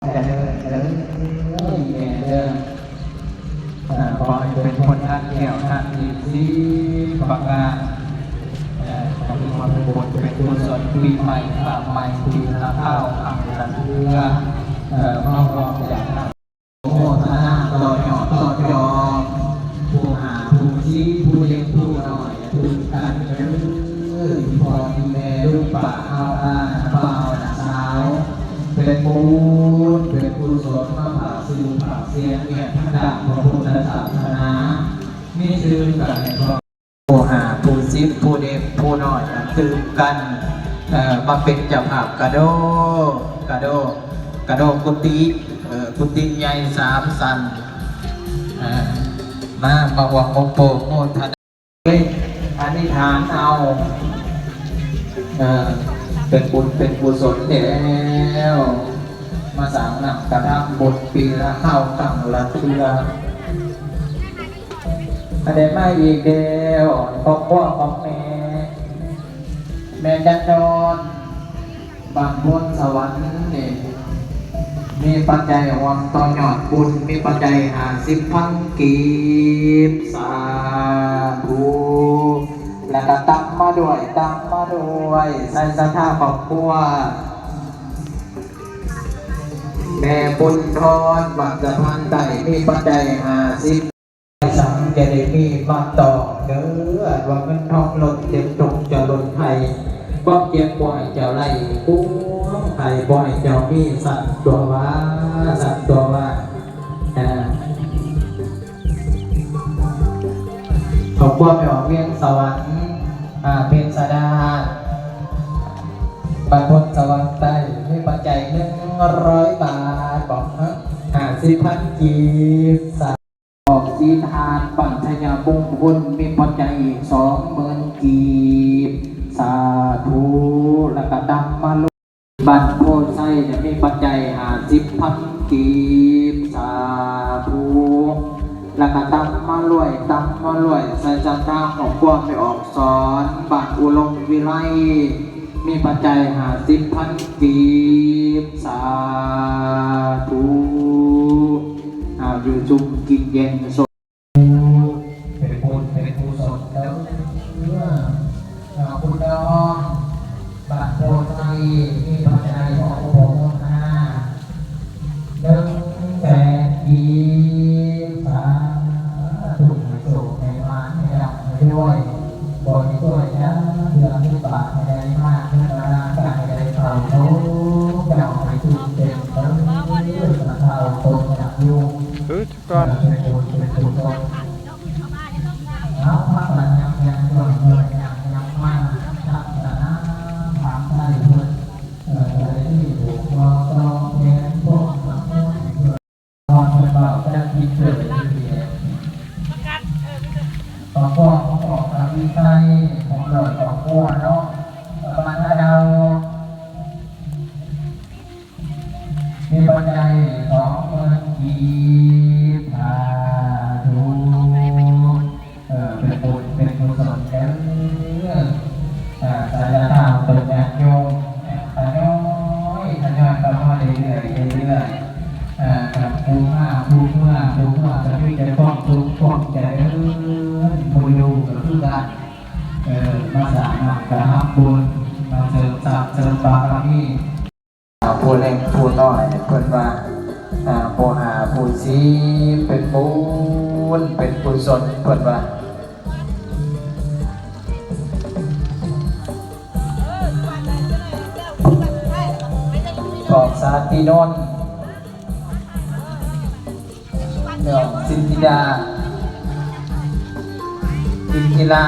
ขอให้เป็นคนท่านแก้วท่านดีสีประกาศขอให้ความเป็นบุญเป็นกุศลปีใหม่ฝากใหม่ปีละข้าวคำละเทือมอบรองจากนั้นโมทนาต่อยอดต่อยอดผู้หาผู้ชี้ผู้เลี้ยงผู้หน่อยผู้การพอดีแม่ลูกป่าเอาอาเบาสาวเป็นบุญเป็นกุศลมาผ่าสื่อผ่าเสียงเนี่ยพระดาพระพุทธศาสนานี่คือการผู้หาผู้ซิบผู้เด็กผู้น้อยตื่นกันมาเป็นเจ้าภาพกระโดกุฏิใหญ่3 สันมาประวัติโอโปโมทนาอธิษฐานเอาเป็นบุญเป็นกุศลแล้วมาสร้างหนักกระทำบุญปีละข้าวกำละเทืออะไรมาอีกเดียวของพ่อของแม่จันทร์บางบนสวรรค์นี่มีปัจจัยวังต่อยอดบุญมีปัจจัย50,000 กีบสาธุแล้วก็ตั้งมาด้วยใส่ศรัทธาครอบครัวแม่บุญทอนบัตรพันไตมีปัจจัย50สังจะได้มีมาต่อเด้อว่าเงินทองหล่นเต็มจงจะหล่นไทยบ่เก็บบ่อยเจ้าไรกุ้งไทยบ่อยเจ้ามีสัตว์ตัวว่าขอบคุณแม่เวียงสวรรค์เป็นสดาบรรพตสวรรค์ใต้มีปัจจัย100 บาทบอก50,000 กีบออกสีทานปัญชญาบุญคุณมีปัจจัยอีก20,000 กีบสาธุแล้วก็ดังมาลุบันโพไซจะมีปัจจัย50,000 กีบสาธุแล้วก็ตั้งมาลวยใส่จานจ้างของพวกไม่ออกสอนบาทอุลงวิไลมีปัจจัย50,000 กีบสาธุอยู่จุ่มกินเย็นสดเป็นบุญเป็นกุศลแล้วคุณน้องบาทโพไซมีปัจจัยของโพธิ์100,000 กีบด้วยบริสุทธิ์นะเพื่อให้บาปให้ได้มากขึ้นมาการให้ได้เท่าทุกเจ้าให้ทุกเต็มทั้งเท่าตนจากยุงก่อนเป็นบุญเป็นกุศลเอาพระปัญญาอย่างเงินอย่างมากทักษะทางใจเพื่อที่ถูกมองตรงเห็นพวกสังคมตอนเป็นเบาจะคิดเพื่อของพ่อของออกจากวิสัยของหลอดของพ่อเนาะมันเรามีปัจจัย20,000 กีบสาธุเป็นบุญเป็นกุศลแล้วสายตาตกจากโยมทยอยก็มาเรื่อยกับผู้เมื่อจะมีใจป้องใจผู้อยู่กับผู้การมาสร้างกระทำบุญมาเสริมบารมีผู้เล็กผู้น้อยเพิ่นว่าผู้หาผู้ซีเป็นบุญเป็นกุศลเพิ่นว่าของสาธินนท์เรื่องสินธิดาอินทิรา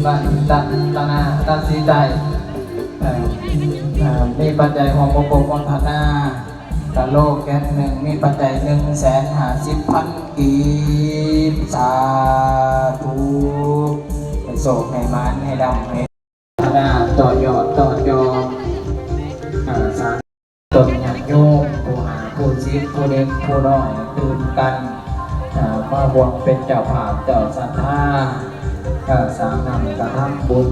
บันตันตนาตันสีใจมีปัจจัยของโปกธนากะโลกแกน1มีปัจจัย150,000 กีบสาธุให้โศกให้มานให้ดำให้ต่อยอดสารตนญาติโยมผู้หาผู้ซิบผู้เด็กผู้น้อยตื่นกันมาบวชเป็นเจ้าภาพเจ้าศรัทธาสร้างนำกระทำบุญ